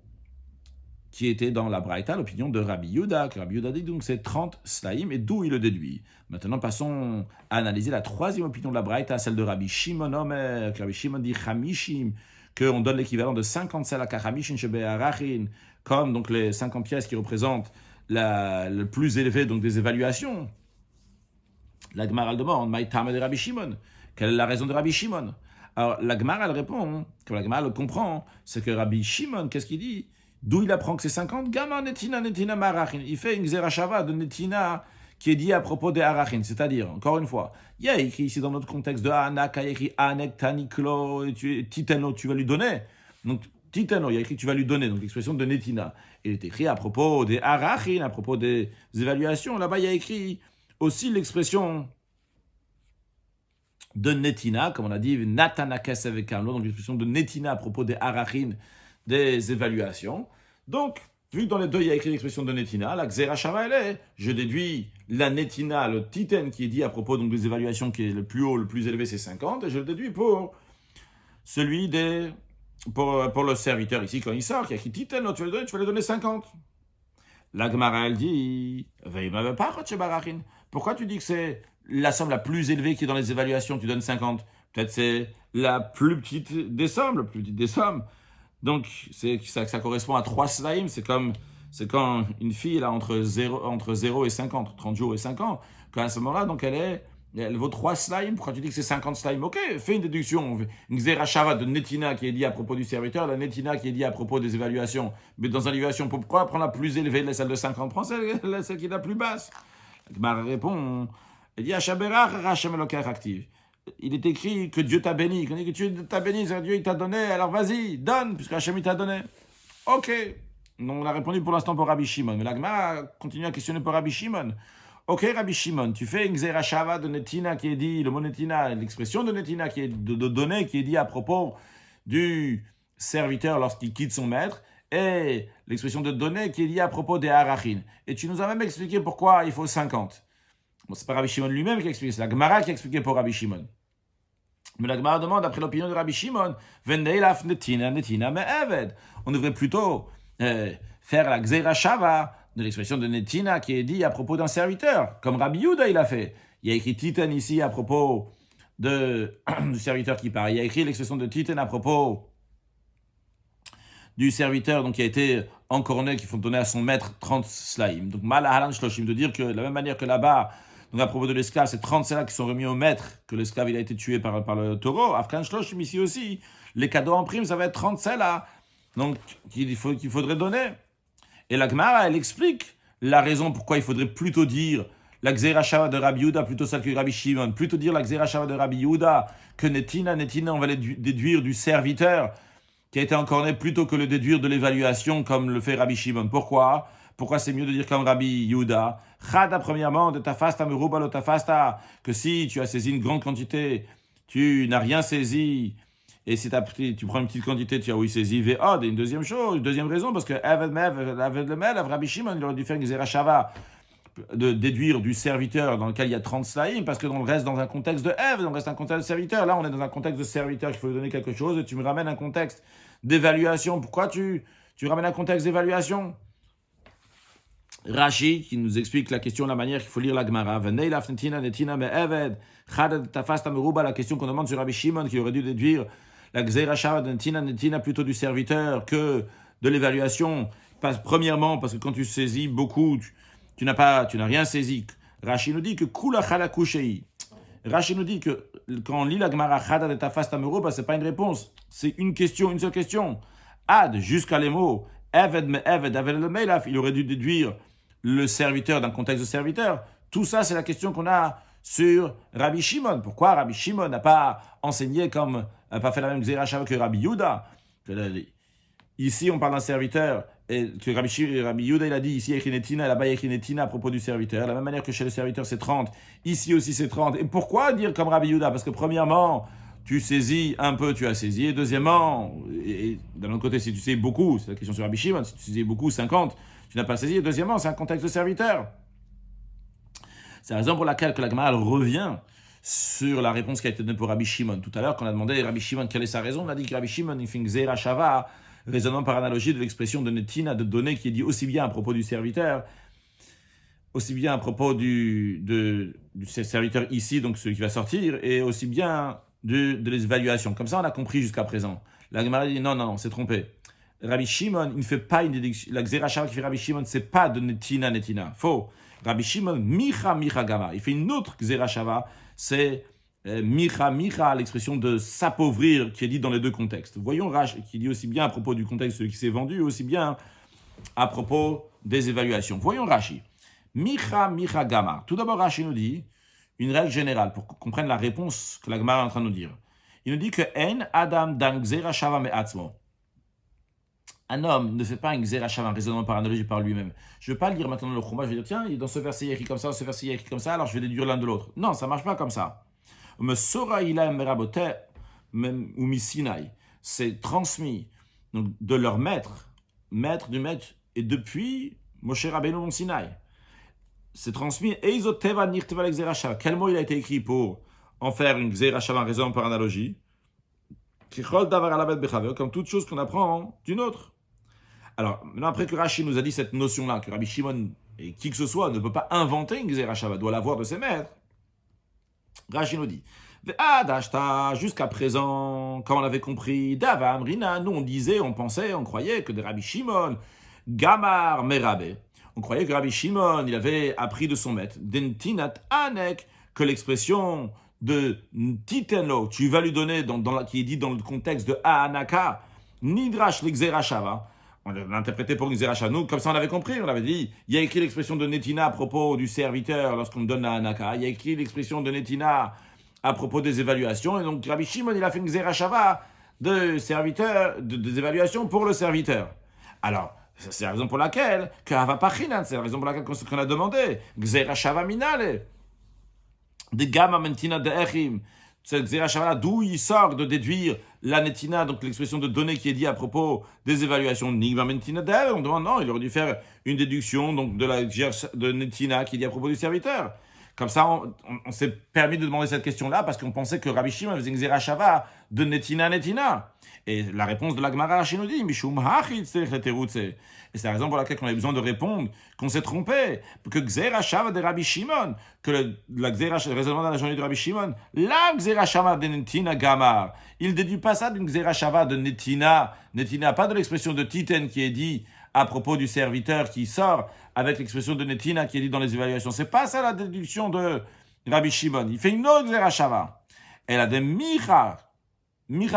qui était dans la Braïta, l'opinion de Rabbi Yehuda, que Rabbi Yehuda dit donc c'est 30 slaim, et d'où il le déduit. Maintenant, passons à analyser la troisième opinion de la Braïta, celle de Rabbi Shimon Omer, que Rabbi Shimon dit Chamishim, qu'on donne l'équivalent de 50 salaka Chamishin Shebe'arachin, comme donc les 50 pièces qui représentent le plus élevé donc des évaluations. La Gemara elle demande, Maïtama de Rabbi Shimon, quelle est la raison de Rabbi Shimon? Alors la Gemara elle répond, que la Gemara le comprend, c'est que Rabbi Shimon, qu'est-ce qu'il dit? D'où il apprend que c'est 50? Gama netina marachin. Il fait une xerashava de netina qui est dit à propos des arachin. C'est-à-dire, encore une fois, il y a écrit ici dans notre contexte de anak, il y a écrit anek taniklo, titeno, tu vas lui donner. Donc, titeno, il y a écrit tu vas lui donner, donc l'expression de netina. Il est écrit à propos des arachin, à propos des évaluations. Là-bas, il y a écrit aussi l'expression de netina, comme on a dit, natanakes avec un lot, donc l'expression de netina à propos des arachin, des évaluations. Donc, vu que dans les deux, il y a écrit l'expression de netina, la xera shava, elle est, je déduis la netina, le titen qui est dit à propos donc, des évaluations qui est le plus haut, le plus élevé, c'est 50, et je le déduis pour celui pour le serviteur ici, quand il sort, qui a écrit titen, tu vas lui donner 50. La Gemara, elle dit, pourquoi tu dis que c'est la somme la plus élevée qui est dans les évaluations, tu donnes 50? Peut-être c'est la plus petite des sommes, Donc, ça correspond à 3 slimes. C'est quand une fille là, entre 0 et 50, 30 jours et 5 ans, qu'à ce moment-là, donc elle vaut 3 slimes. Pourquoi tu dis que c'est 50 slimes? Ok, fais une déduction. Une xerashava de netina qui est dit à propos du serviteur, la netina qui est dit à propos des évaluations. Mais dans une évaluation, pourquoi prendre la plus élevée, celle de 50? Prends celle qui est la plus basse. La répond, elle dit Hashaberach Hashem Elokeach active. Il est écrit que Dieu t'a béni. Quand on dit que Dieu t'a béni, c'est Dieu il t'a donné, alors vas-y, donne, puisque Hachem il t'a donné. Ok. Donc on a répondu pour l'instant pour Rabbi Shimon. Mais la Gemara continue à questionner pour Rabbi Shimon. Ok, Rabbi Shimon, tu fais une xerashava de netina qui est dit, le mot netina, l'expression de netina qui est de donner, qui est dit à propos du serviteur lorsqu'il quitte son maître, et l'expression de donner qui est dit à propos des harachin. Et tu nous as même expliqué pourquoi il faut 50. Bon, c'est pas Rabbi Shimon lui-même qui a expliqué, c'est la Gemara qui a expliqué pour Rabbi Shimon. Mais la Gemara demande, après l'opinion de Rabbi Shimon, on devrait plutôt faire la xerashava de l'expression de netina qui est dit à propos d'un serviteur, comme Rabbi Yehuda il a fait. Il y a écrit titan ici à propos du serviteur qui part. Il y a écrit l'expression de titan à propos du serviteur donc qui a été encorné, qu'il faut donner à son maître 30 slaim. Donc mal halan shloshim, de dire que de la même manière que là-bas, donc à propos de l'esclave, c'est 30 celles qui sont remis au maître, que l'esclave il a été tué par le taureau. Afkan shloshim ici aussi, les cadeaux en prime, ça va être 30 celles donc qu'il faudrait donner. Et la Gemara, elle explique la raison pourquoi il faudrait plutôt dire la xerashava de Rabbi Yehuda plutôt celle que Rabbi Shimon, plutôt dire la xerashava de Rabbi Yehuda que netina, on va le déduire du serviteur qui a été encorné plutôt que le déduire de l'évaluation comme le fait Rabbi Shimon. Pourquoi c'est mieux de dire comme Rabbi Yehuda? Chada, premièrement, de tafasta meruba lo tafasta, que si tu as saisi une grande quantité, tu n'as rien saisi, et si tu prends une petite quantité, tu as oui saisi ve'od. Et une deuxième raison, parce que Rabbi Shimon, il aurait dû faire une xerashava de déduire du serviteur dans lequel il y a 30 slaim, parce que on reste dans un contexte de Ev, on reste un contexte de serviteur. Là, on est dans un contexte de serviteur qu'il faut lui donner quelque chose, et tu me ramènes un contexte d'évaluation. Pourquoi tu ramènes un contexte d'évaluation? Rashi, qui nous explique la question, la manière qu'il faut lire la Gemara. La question qu'on demande sur Rabbi Shimon, qui aurait dû déduire la xerashava de netina plutôt du serviteur que de l'évaluation. Premièrement, parce que quand tu saisis beaucoup, tu n'as rien saisi. Rashi nous dit que kula chalakushei. Rashi nous dit que quand on lit la Gemara chada de tafasta meruba, c'est pas une réponse, c'est une seule question. Ad, jusqu'à les mots eved me eved aved le meilaf, il aurait dû déduire le serviteur d'un contexte de serviteur. Tout ça, c'est la question qu'on a sur Rabbi Shimon. Pourquoi Rabbi Shimon n'a pas enseigné n'a pas fait la même xerashava que Rabbi Yehuda? Ici, on parle d'un serviteur, et que Rabbi Yehuda, il a dit, ici, il y a écrit netina, là-bas, il y a écrit netina à propos du serviteur. De la même manière que chez le serviteur, c'est 30. Ici aussi, c'est 30. Et pourquoi dire comme Rabbi Yehuda? Parce que premièrement, tu saisis un peu, tu as saisi. Et deuxièmement, et d'un autre côté, si tu saisis beaucoup, c'est la question sur Rabbi Shimon, si tu saisis beaucoup, 50, tu n'as pas saisi. Et deuxièmement, c'est un contexte de serviteur. C'est la raison pour laquelle que la Gemara revient sur la réponse qui a été donnée pour Rabbi Shimon. Tout à l'heure, quand on a demandé à Rabbi Shimon quelle est sa raison, on a dit que Rabbi Shimon, il fait une xerashava raisonnement par analogie de l'expression de netina, de donner, qui est dit aussi bien à propos du serviteur, aussi bien à propos du serviteur ici, donc celui qui va sortir, et aussi bien de l'évaluation. Comme ça, on a compris jusqu'à présent. La Gemara dit non, c'est trompé. Rabbi Shimon, il ne fait pas une déduction. La Xera Shava qui fait Rabbi Shimon, c'est pas de netina. Faux. Rabbi Shimon, micha gama. Il fait une autre Xera Shava, c'est micha, l'expression de s'appauvrir, qui est dit dans les deux contextes. Voyons Rashi, qui dit aussi bien à propos du contexte de celui qui s'est vendu, aussi bien à propos des évaluations. Voyons Rashi. Micha gama. Tout d'abord, Rashi nous dit une règle générale pour qu'on comprenne la réponse que la Gemara est en train de nous dire. Il nous dit que en adam dan Xera Shava me'atzmo. Un homme ne fait pas un Xera Shava, un raisonnement par analogie par lui-même. Je ne vais pas lire maintenant le Chumash, je vais dire tiens, dans ce verset il y a écrit comme ça, dans ce verset il y a écrit comme ça, alors je vais déduire l'un de l'autre. Non, ça ne marche pas comme ça. Me sora ila merabote même ou misinaï, c'est transmis donc de leur maître du maître, et depuis Moshe Rabbeinu mon Sinaï. C'est transmis Eizoteva nirteva Xera Shava. Quel mot il a été écrit pour en faire une Xera Shava, un raisonnement par analogie? Comme toute chose qu'on apprend d'une autre. Alors, maintenant, après que Rashi nous a dit cette notion-là, que Rabbi Shimon et qui que ce soit ne peut pas inventer une Xera Shava, doit l'avoir de ses maîtres, Rashi nous dit, jusqu'à présent, quand on l'avait compris, Davam, Rina, nous on disait, on pensait, on croyait que de Rabbi Shimon, Gamar, Merabe, on croyait que Rabbi Shimon, il avait appris de son maître, Dentinat Anek, que l'expression de Titeno, tu vas lui donner, qui est dit dans le contexte de Anaka, Nidrash l'Xera Shava, on l'a interprété pour une Xera Shava. Nous, comme ça on avait compris, on avait dit, il y a écrit l'expression de Netina à propos du serviteur lorsqu'on donne la Anaka, il y a écrit l'expression de Netina à propos des évaluations, et donc Rabbi Shimon, il a fait une Xera Shava de serviteur, des évaluations pour le serviteur. Alors, c'est la raison pour laquelle, c'est la raison pour laquelle qu'on a demandé, Xera Shava Minale, de Gamma Mentina de Echim, cette Xera Shava, d'où il sort de déduire la Netina, donc l'expression de données qui est dit à propos des évaluations Nigma Mentina de on demande non, il aurait dû faire une déduction donc de Netina qui est dit à propos du serviteur. Comme ça, on s'est permis de demander cette question-là parce qu'on pensait que Rabbi Shimon faisait une Xera Shava de Netina. Et la réponse de la Gemara Rashi nous dit Mishum hachit tzerich leterutze. Et c'est la raison pour laquelle on avait besoin de répondre qu'on s'est trompé, que Xera Shava de Rabbi Shimon, que le raisonnement de la journée de Rabbi Shimon, la Xera Shava de Netina Gamar. Il déduit pas ça d'une Xera Shava de Netina, pas de l'expression de Titen qui est dit à propos du serviteur qui sort avec l'expression de Netina qui est dit dans les évaluations. C'est pas ça la déduction de Rabbi Shimon. Il fait une autre Xera Shava. Elle a des Micha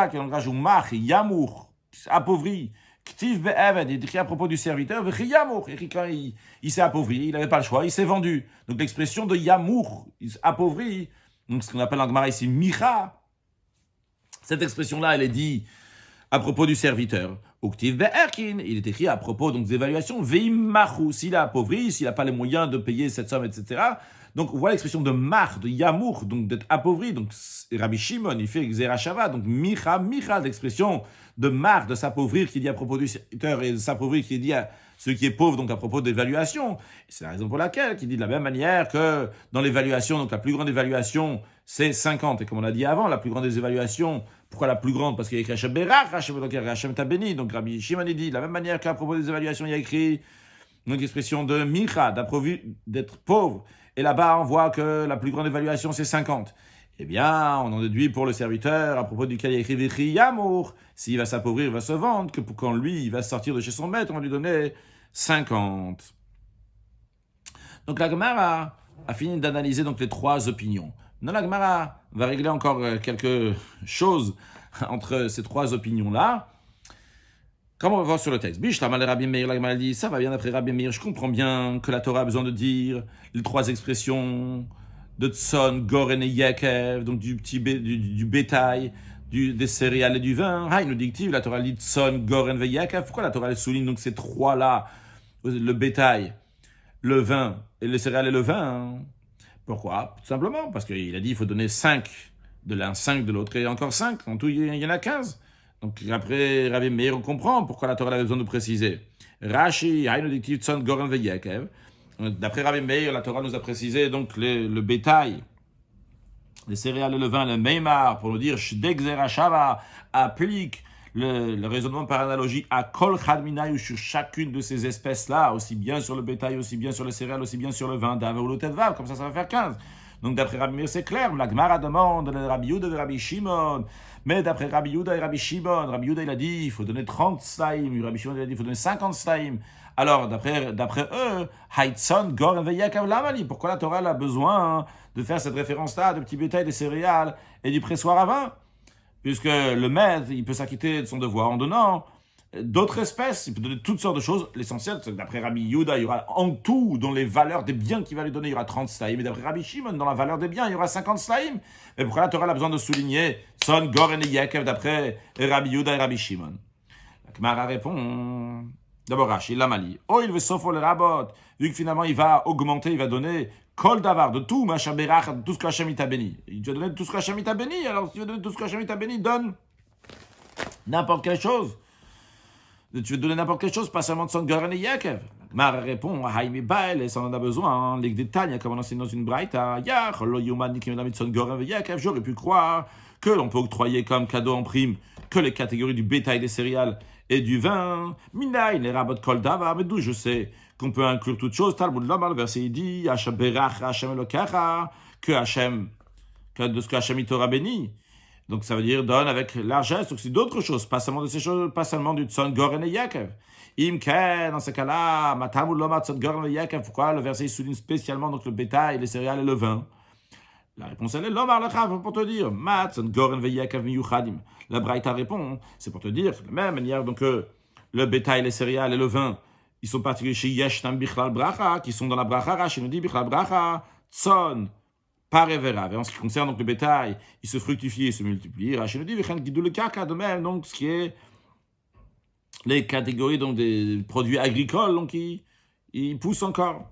qui en rajoute Mach, Yamour, appauvri, Ktiv Be'eved, il écrit à propos du serviteur, Yamour, quand il s'est appauvri, il n'avait pas le choix, il s'est vendu. Donc l'expression de Yamour, il s'est appauvri, donc ce qu'on appelle en Gemara ici Micha, cette expression-là, elle est dit à propos du serviteur. Uktiv Be'erkin, il est écrit à propos donc, des évaluations, Ve'imachu, s'il a appauvri, s'il n'a pas les moyens de payer cette somme, etc. Donc, on voit l'expression de mar, de yamour, donc d'être appauvri. Donc, Rabbi Shimon, il fait Xera Shava, donc micha, l'expression de mar, de s'appauvrir, qui dit à propos du serviteur, et de s'appauvrir, qui dit à ceux qui est pauvre, donc à propos d'évaluation. C'est la raison pour laquelle, qui dit de la même manière que dans l'évaluation, donc la plus grande évaluation, c'est 50. Et comme on l'a dit avant, la plus grande des évaluations, pourquoi la plus grande? Parce qu'il y a écrit Hashem Berach, Hashem t'a béni. Donc, Rabbi Shimon, il dit de la même manière qu'à propos des évaluations, il y a écrit une expression de micha, d'être pauvre. Et là-bas, on voit que la plus grande évaluation, c'est 50. Eh bien, on en déduit pour le serviteur, à propos duquel il y a écrit Vichi Yamour, s'il va s'appauvrir, il va se vendre, que pour quand lui, il va sortir de chez son maître, on va lui donner 50. Donc la Gemara a fini d'analyser donc les trois opinions. Maintenant, la Gemara va régler encore quelque chose entre ces trois opinions-là. Comme on va voir sur le texte, Bishtamal Rabbi Meir, la Gemara dit, ça va bien après Rabbi Meir, je comprends bien que la Torah a besoin de dire les trois expressions de Tson, Goren et Yekev, donc du bétail, des céréales et du vin. Il nous dit la Torah dit Tson, Goren et Yekev. Pourquoi la Torah souligne donc ces trois-là, le bétail, le vin, et les céréales et le vin? Pourquoi? Tout simplement parce qu'il a dit il faut donner 5 de l'un, 5 de l'autre, et encore 5. En tout, il y en a 15. Donc après, Rabbi Meir, on comprend pourquoi la Torah avait besoin de préciser. Rashi, Tson, Goren et Yekev. D'après Rabbi Meir, la Torah nous a précisé donc le bétail, les céréales et le vin, le meimar, pour nous dire Shdek Xera Shava applique le raisonnement par analogie à Kol Chad Minai ou sur chacune de ces espèces-là, aussi bien sur le bétail, aussi bien sur les céréales, aussi bien sur le vin, Dava ou l'Otet Vav, comme ça va faire 15. Donc d'après Rabbi Meir, c'est clair, la Gemara demande le Rabbi Yehuda et Rabbi Shimon. Mais d'après Rabbi Yehuda et Rabbi Shimon, Rabbi Yehuda il a dit il faut donner 30 slaim, Rabbi Shimon il a dit il faut donner 50 slaim. Alors d'après eux, Haitzon, Gor, Veyakav, Lamali, pourquoi la Torah a besoin de faire cette référence-là de petits bétail, des céréales et du pressoir à vin? Puisque le maître, il peut s'acquitter de son devoir en donnant d'autres espèces, il peut donner toutes sortes de choses. L'essentiel, c'est que d'après Rabbi Yehuda, il y aura en tout, dans les valeurs des biens qu'il va lui donner, il y aura 30 slaim. Et d'après Rabbi Shimon, dans la valeur des biens, il y aura 50 slaim. Mais pourquoi la Torah a besoin de souligner Son, Gor et Yekev d'après Rabbi Yehuda et Rabbi Shimon? La Gemara répond, d'abord Rashi, Lamali. Oh, il veut s'offrir le rabot. Vu que finalement, il va augmenter, il va donner Kol Davar, de tout, Macha Berach, de tout ce que Hachem t'a béni. Il va donner tout ce que Hachem t'a béni. Alors, si tu veux donner tout ce que Hachem t'a béni, donne n'importe quelle chose. Tu veux donner n'importe quelle chose, pas seulement de son Goren et Yakev. Mara répond, Haïmi Bael, et ça en a besoin, les détails, comme on enseigne dans une braïta, Yach, lo Yuman, Nikim, son Goren et Yakev, j'aurais pu croire que l'on peut octroyer comme cadeau en prime que les catégories du bétail, des céréales et du vin. Minaï, les rabots Kol Davar, mais d'où je sais qu'on peut inclure toute chose. Talmud Lama, le verset, il dit, Hachem Berach, Hachem Elokecha, que de ce que Hachem t'aura béni. Donc ça veut dire donne avec largesse, donc c'est d'autres choses, pas seulement de ces choses, pas seulement du Tson Goren et Yakev. Imken, dans ce cas-là, Matamul Loma Tson Goren et Yakev, pourquoi le verset souligne spécialement donc le bétail, les céréales et le vin? La réponse elle est Lomar Lechav, pour te dire, Mat Tson Goren et Yakev Miyuchadim. La Braïta répond, c'est pour te dire, de la même manière donc le bétail, les céréales et le vin, ils sont particuliers chez Yeshtam Bichlal Bracha, qui sont dans la Bracha, Rashi nous dit Bichlal Bracha, Tson. Par Everav. Et en ce qui concerne donc le bétail, il se fructifie et se multiplie. Rachel nous dit, le caca de même, donc ce qui est les catégories donc des produits agricoles, donc ils poussent encore.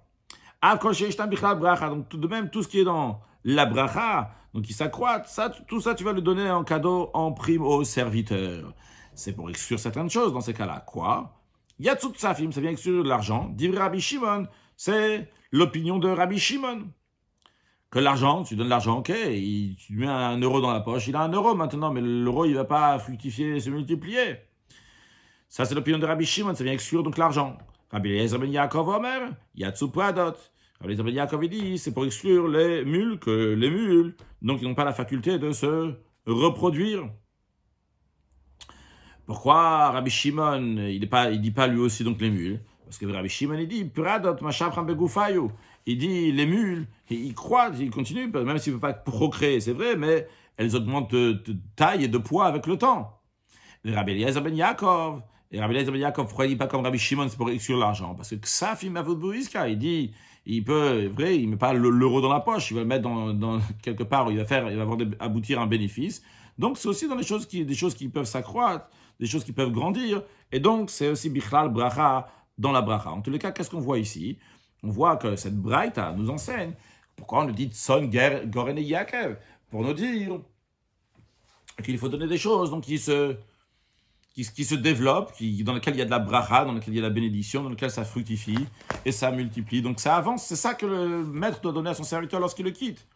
Donc tout de même, tout ce qui est dans la bracha, donc il s'accroît, tout ça tu vas le donner en cadeau, en prime aux serviteurs. C'est pour exclure certaines choses dans ces cas-là. Quoi? Yatsut Safim, ça vient exclure de l'argent. Dit Rabbi Shimon, c'est l'opinion de Rabbi Shimon. Que l'argent, tu donnes l'argent, ok, tu mets 1 euro dans la poche, il a 1 euro maintenant, mais l'euro, il ne va pas fructifier, se multiplier. Ça, c'est l'opinion de Rabbi Shimon, ça vient exclure donc l'argent. Rabbi Eliezer ben Yaakov Omer, Yatsu Pradot. Rabbi Eliezer ben Yaakov, il dit, c'est pour exclure les mules, que les mules, donc ils n'ont pas la faculté de se reproduire. Pourquoi Rabbi Shimon, il dit pas lui aussi donc les mules? Parce que Rabbi Shimon, il dit, Pradot, Mashapram Begufayu. Il dit, les mules, ils croient, ils continuent, même s'ils ne peuvent pas procréer, c'est vrai, mais elles augmentent de taille et de poids avec le temps. Rabbi Eliezer ben Yaakov, pourquoi il ne dit pas comme Rabbi Shimon, c'est pour exclure l'argent? Parce que Ksafim Avod Bouiska, il dit, il ne met pas l'euro dans la poche, il va le mettre dans quelque part où il va aboutir un bénéfice. Donc c'est aussi dans des choses qui peuvent s'accroître, des choses qui peuvent grandir, et donc c'est aussi Bichlal Bracha dans la Bracha. En tous les cas, qu'est-ce qu'on voit ici? On voit que cette braïta nous enseigne pourquoi on nous dit Tson Goren et Yakev, pour nous dire qu'il faut donner des choses donc qui se développent, dans lesquelles il y a de la bracha, dans lesquelles il y a de la bénédiction, dans lesquelles ça fructifie et ça multiplie. Donc ça avance, c'est ça que le maître doit donner à son serviteur lorsqu'il le quitte.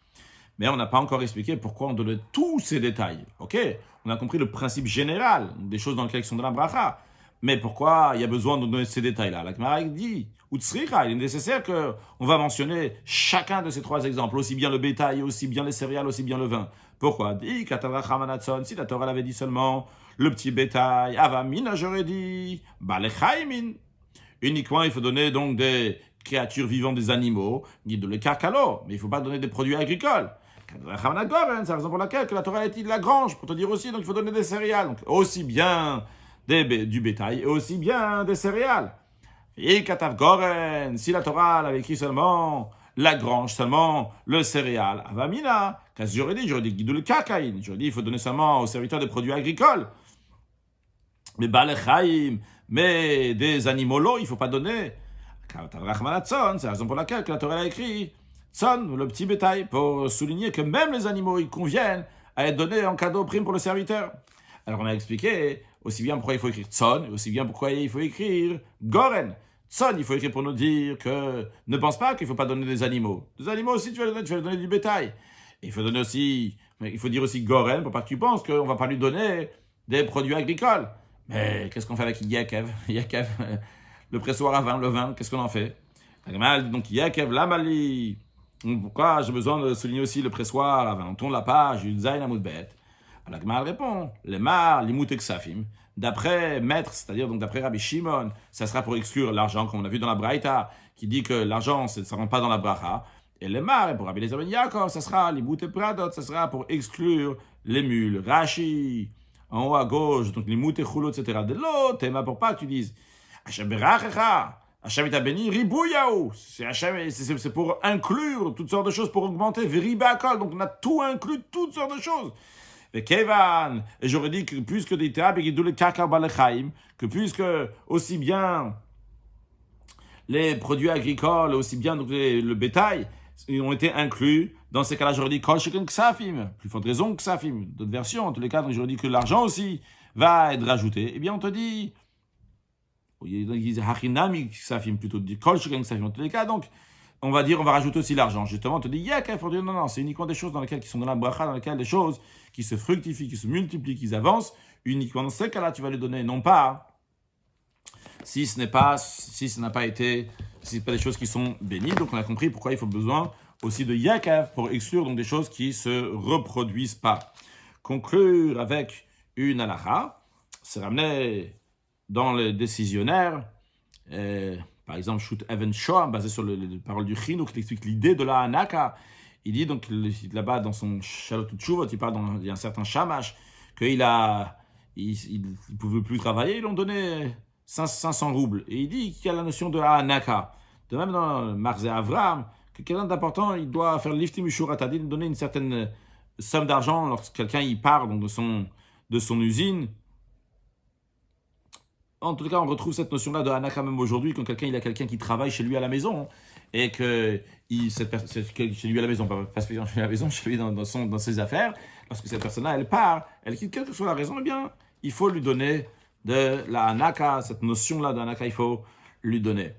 Mais on n'a pas encore expliqué pourquoi on donne tous ces détails. Ok, on a compris le principe général des choses dans lesquelles ils sont de la bracha. Mais pourquoi il y a besoin de donner ces détails-là? La Gemara dit, il est nécessaire qu'on va mentionner chacun de ces 3 exemples, aussi bien le bétail, aussi bien les céréales, aussi bien le vin. Pourquoi? Si la Torah l'avait dit seulement le petit bétail, avamina, j'aurais dit, balechaimin. Uniquement, il faut donner donc des créatures vivantes, des animaux, dit de le carcalo, mais il ne faut pas donner des produits agricoles. C'est la raison pour laquelle la Torah a dit de la grange, pour te dire aussi, donc il faut donner des céréales, donc aussi bien du bétail et aussi bien des céréales. Et Katav Goren, si la Torah avait écrit seulement la grange, seulement le céréal, Avamina, qu'est-ce que j'aurais dit guidou le kakaïn, j'aurais dit il faut donner seulement aux serviteurs des produits agricoles. Mais Balechaim, mais des animaux lots, il ne faut pas donner. C'est la raison pour laquelle la Torah a écrit Tson, le petit bétail, pour souligner que même les animaux, ils conviennent à être donnés en cadeau prime pour le serviteur. Alors on a expliqué aussi bien pourquoi il faut écrire Tson, aussi bien pourquoi il faut écrire Goren. Tson, il faut écrire pour nous dire que ne pense pas qu'il ne faut pas donner des animaux. Des animaux aussi, tu vas donner du bétail. Et il faut dire aussi Goren pour pas que tu penses qu'on ne va pas lui donner des produits agricoles. Mais qu'est-ce qu'on fait avec Yakev? Yakev, le pressoir à vin, le vin, qu'est-ce qu'on en fait? La Gemara dit donc Yakev Lamali. Pourquoi j'ai besoin de souligner aussi le pressoir à vin? On tourne la page, Zayn Amoudbet. La Gemara répond les mar, limut exafim. D'après maître, c'est-à-dire donc d'après Rabbi Shimon, ça sera pour exclure l'argent, comme on a vu dans la Braïta, qui dit que l'argent, ça ne rentre pas dans la bracha. Et les mar, pour Rabbi Eliezer ben Yaakov, ça sera limut et pradot, ça sera pour exclure les mules. Rashi, en haut à gauche, donc limut et chulot, etc. De l'autre, et pour pas que tu dises Hashem berachecha, Hashem t'a béni, ribouyaou. C'est pour inclure toutes sortes de choses, pour augmenter, veribakol. Donc on a tout inclus, toutes sortes de choses. Et Kevan, et j'aurais dit que puisque des tables et que puisque aussi bien les produits agricoles, aussi bien donc le bétail, ils ont été inclus. Dans ces cas-là, j'aurais dit Kol Sheken Ksafim, plus forte raison Ksafim. D'autres versions, en tous les cas, donc j'aurais dit que l'argent aussi va être rajouté. Eh bien, on te dit, ils disent Hachinami Ksafim, plutôt dit Kol Sheken Ksafim. En tous les cas, donc, on va dire, on va rajouter aussi l'argent. Justement, on te dit, non, c'est uniquement des choses dans lesquelles qui sont dans la bracha, dans lesquelles des choses qui se fructifient, qui se multiplient, qui avancent. Uniquement dans ces cas-là, tu vas les donner, non pas si ce n'a pas été, si ce n'est pas des choses qui sont bénies. Donc, on a compris pourquoi il faut besoin aussi de Yaakov pour exclure donc des choses qui se reproduisent pas. Conclure avec une halakha, c'est ramené dans le décisionnaire. Par exemple, Shoot Even Shoah, basé sur les paroles du Chinuch, qui explique l'idée de la Hanaka. Il dit donc là-bas dans son Shalot Tshuvot, il y a un certain Shamash, qu'il ne pouvait plus travailler, ils lui ont donné 500 roubles. Et il dit qu'il y a la notion de la Hanaka. De même dans Marzé Avram, que quelqu'un d'important, il doit faire le liftim ushurat adin, donner une certaine somme d'argent lorsque quelqu'un y part donc de son usine. En tout cas, on retrouve cette notion-là de Hanaka même aujourd'hui, quand il a quelqu'un qui travaille chez lui à la maison, et que chez lui à la maison, pas spécialement chez lui à la maison, chez lui dans ses affaires, lorsque cette personne-là, elle part, elle quitte, quelle que soit la raison, eh bien, il faut lui donner de la Hanaka, cette notion-là de Hanaka, il faut lui donner.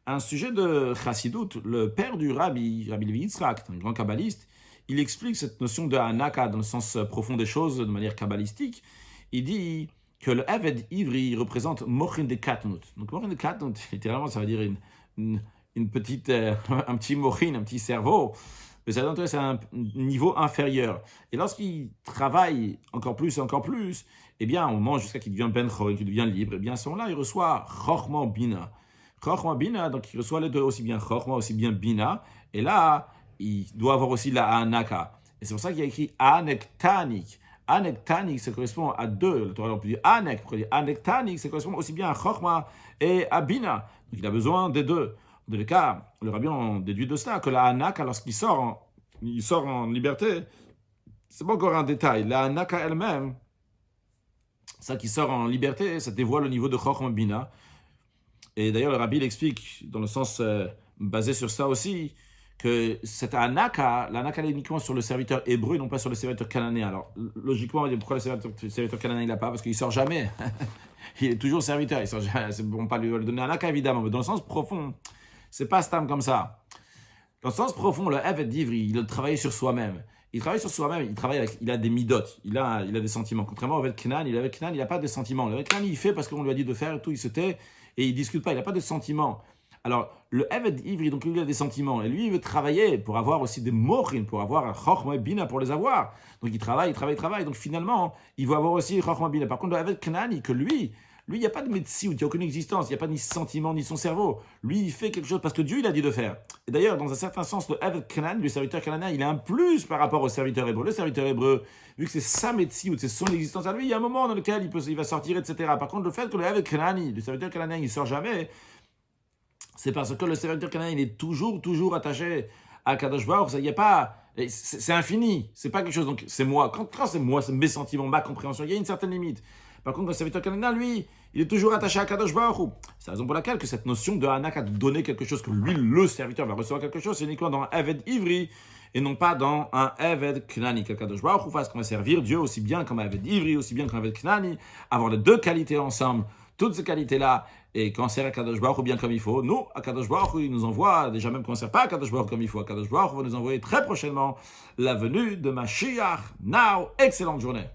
Un sujet de Chassidut, le père du Rabbi Levi Yitzhak, un grand kabbaliste, il explique cette notion de Hanaka dans le sens profond des choses, de manière kabbalistique. Il dit que le Eved Ivri représente Mochin de Katnut. Donc Mochin de Katnut, littéralement, ça veut dire une petite, un petit Mochin, un petit cerveau. Mais ça veut dire c'est un niveau inférieur. Et lorsqu'il travaille encore plus, eh bien, au moment jusqu'à qu'il devient Ben Chor, qu'il devient libre, eh bien, à ce moment-là, il reçoit Chochma Bina. Chochma Bina, donc il reçoit les deux, aussi bien Chochma, aussi bien Bina. Et là, il doit avoir aussi la Hanaka. Et c'est pour ça qu'il y a écrit Anektanik. Anektanik, ça correspond à deux. Le Torah, on peut dire Anek. Anektanik, ça correspond aussi bien à Chochma et à Bina. Donc il a besoin des deux. Dans les cas, le Rabbi en déduit de cela que la Hanaka, lorsqu'il sort en liberté, c'est pas encore un détail. La Hanaka elle-même, ça qui sort en liberté, ça dévoile au niveau de Chochma Bina. Et d'ailleurs, le Rabbi l'explique dans le sens basé sur ça aussi, que cette Hanaka, la Hanaka est uniquement sur le serviteur hébreu et non pas sur le serviteur cananéen. Alors, logiquement, on va dire pourquoi le serviteur cananéen il l'a pas? Parce qu'il sort jamais. Il est toujours serviteur. Il sort jamais. C'est bon, pas lui donner Hanaka, évidemment, mais dans le sens profond, c'est pas stam comme ça. Dans le sens profond, le Eved Ivri, il travaille sur soi-même. Il travaille sur soi-même, il a des midot, il a des sentiments. Contrairement au Eved Knan, il n'a pas de sentiments. Le Eved Knan, il fait parce qu'on lui a dit de faire et tout, il se tait et il discute pas, il n'a pas de sentiments. Alors, le Eved Ivri, donc lui, il a des sentiments. Et lui, il veut travailler pour avoir aussi des mochim, pour avoir un Chochma Bina pour les avoir. Donc, il travaille. Donc, finalement, il veut avoir aussi Chochma Bina. Par contre, le Eved Knani, que lui, il n'y a pas de médecine, il n'y a aucune existence, il n'y a pas ni sentiment, ni son cerveau. Lui, il fait quelque chose parce que Dieu, il a dit de faire. Et d'ailleurs, dans un certain sens, le Eved Knan, le serviteur cananéen, il a un plus par rapport au serviteur hébreu. Le serviteur hébreu, vu que c'est sa médecine, c'est son existence à lui, il y a un moment dans lequel il va sortir, etc. Par contre, le fait que le Eved Knani, le serviteur cananéen, il ne sort jamais, c'est parce que le serviteur cananéen, il est toujours attaché à Kadosh Baruch. Il n'y a pas... C'est infini, c'est pas quelque chose... Donc, c'est moi. Quand c'est moi, c'est mes sentiments, ma compréhension, il y a une certaine limite. Par contre, le serviteur cananéen, lui, il est toujours attaché à Kadosh Baruch. C'est la raison pour laquelle que cette notion de Hanaka, de donner quelque chose, que lui, le serviteur, va recevoir quelque chose, c'est uniquement dans un Eved Ivri, et non pas dans un Eved Knani. Que Kadosh Baruch fasse qu'on va servir Dieu aussi bien comme un Eved Ivri, aussi bien qu'un Eved Knani, avoir les deux qualités ensemble, toutes ces qualités-là, et qu'on sert à Kadosh Baruch bien comme il faut. Nous, à Kadosh Baruch, il nous envoie, déjà même qu'on ne sert pas à Kadosh Baruch comme il faut, à Kadosh Baruch va nous envoyer très prochainement la venue de Mashiach. Now, excellente journée.